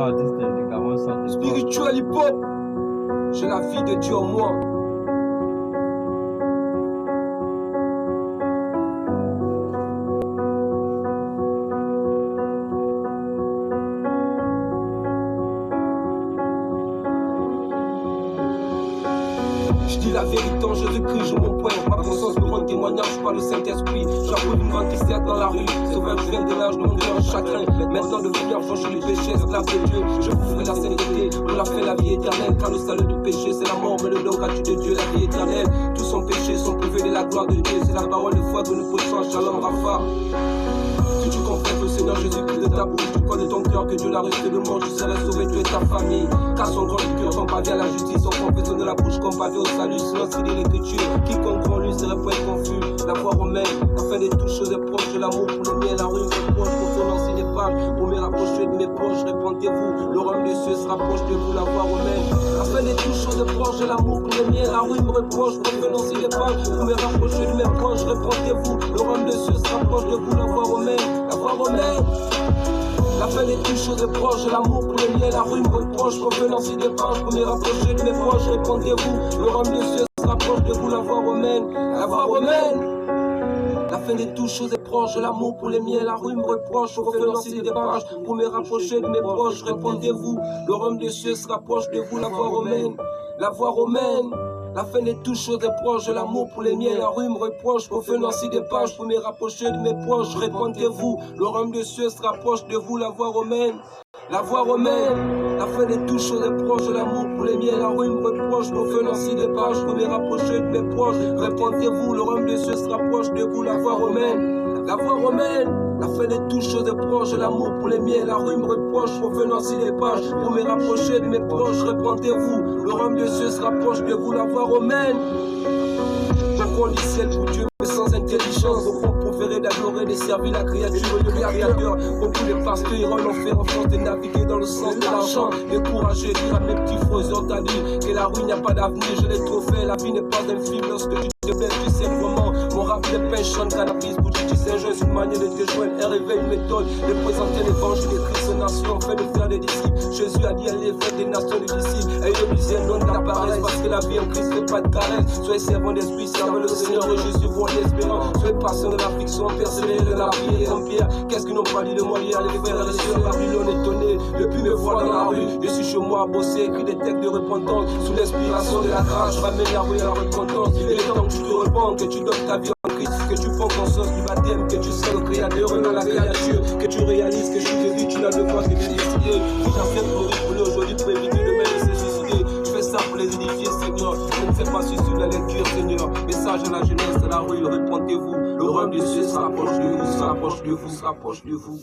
meilleur artiste du Cameroun sans Spirituel hip-hop, j'ai la vie de Dieu en moi. Je dis la vérité en Jésus-Christ, je mon poing. Ma conscience me rend témoignage par le Saint-Esprit. J'approuve une grande tristesse dans la rue. C'est vrai que je viens de l'âge de mon cœur en chagrin. Maintenant de venir franchir les péchés, esclave de Dieu. Je ferai la sainteté pour la fin, la vie éternelle. Car le salut du péché, c'est la mort, mais le don gratuit de Dieu, la vie éternelle. Tous sont péchés, sont privés de la gloire de Dieu. C'est la parole de foi que nous prêchons. Shalom Rafa. Si tu confesses le Seigneur Jésus-Christ de ta bouche, tu crois de ton cœur que Dieu l'a resté de mort, tu serais sauvé, tu et ta famille. Car son grand du cœur sont pavés à la justice, son confession de la bouche comme pavé au salut. Sinon c'est de l'écriture, quiconque en lui serait point confus. La voix romaine, afin de toutes choses est proche de l'amour pour le mien, la rue me proche pour son lancer des pages. Pour me rapprocher de mes proches, répondez-vous, le royaume des cieux se rapproche de vous, la voix romaine. Afin de toutes choses est proche de l'amour pour le mien, la rue me reproche pour me lancer des pages. Pour me rapprocher de mes proches, répondez-vous, le royaume des cieux se rapproche de vous, la voix romaine. La voix romaine, la fin de toutes choses est proche de l'amour pour les miens, la rue me reproche, provenance des pages, pour me rapprocher de mes proches, répondez-vous, le royaume des cieux se rapproche de vous, la voix romaine, la voix romaine. La fin de toutes choses est proche de l'amour pour les miens, la rue me reproche, provenance des pages, pour me rapprocher de mes proches, répondez-vous, le royaume des cieux se rapproche de vous, la voix romaine, la voix romaine. La fin de toutes choses est proche de l'amour pour les miens, la rue me reproche, provenance des pages, pour me rapprocher de mes proches, répondez-vous, le royaume des cieux se rapproche de vous, la voix romaine, la voix romaine. La fin de toutes choses est proche de l'amour pour les miens, la rue me reproche, provenance des pages, pour me rapprocher de mes proches, répondez-vous, le royaume des cieux se rapproche de vous, la voix romaine, la voix romaine. La fin de toutes choses est proche de l'amour pour les miens, la rue me reproche, provenance des pages, pour me rapprocher de mes proches, répondez-vous, le royaume des cieux se rapproche de vous, la voix romaine. Je crois du ciel pour Dieu, mais sans intelligence. Beaucoup préféraient d'adorer, de servir la créature et le créateur. Beaucoup de pasteurs iront l'enfer en force de naviguer dans le sens de l'argent. Découragé, dire à mes petits frères, t'as dit que la rue n'a pas d'avenir, je l'ai trop fait. La vie n'est pas un film, lorsque tu te blesses, tu sais vraiment. Mon rap de pain, chante cannabis, boutique, c'est un jeu, c'est une manière de te joindre. Un réveil, une méthode, de présenter l'évangile de Christ aux nations, afin de faire des disciples. Jésus a dit à l'évêque des nations des disciples. Et il disait non de la paresse, parce que la vie en Christ n'est pas de caresse. Soyez servants d'esprit, servez le Seigneur et Jésus pour l'espérance. Soyez patients de l'affliction, persévérez de la prière comme Pierre. Qu'est-ce qu'ils n'ont pas dit de moi hier, les frères et sœurs, Babylone étonné. Depuis me voir dans la rue, je suis chez moi à bosser, écrit des textes de repentance. Sous l'inspiration de la grâce, je ramène la rue à la repentance. Il est temps que tu te repentes, que tu donnes ta vie en Christ, que tu prends conscience du baptême, que tu sais le créateur dans la créature, que tu réalises que je suis Jésus, tu n'as de quoi que de décider. Si j'affirme pour lui aujourd'hui, prévu demain de se suicider. Je fais ça pour les édifier, Seigneur. Je ne sais pas si sur la lecture, Seigneur. Message à la jeunesse de la rue, répondez-vous. Le royaume des cieux se rapproche de vous, se rapproche de vous, se rapproche de vous.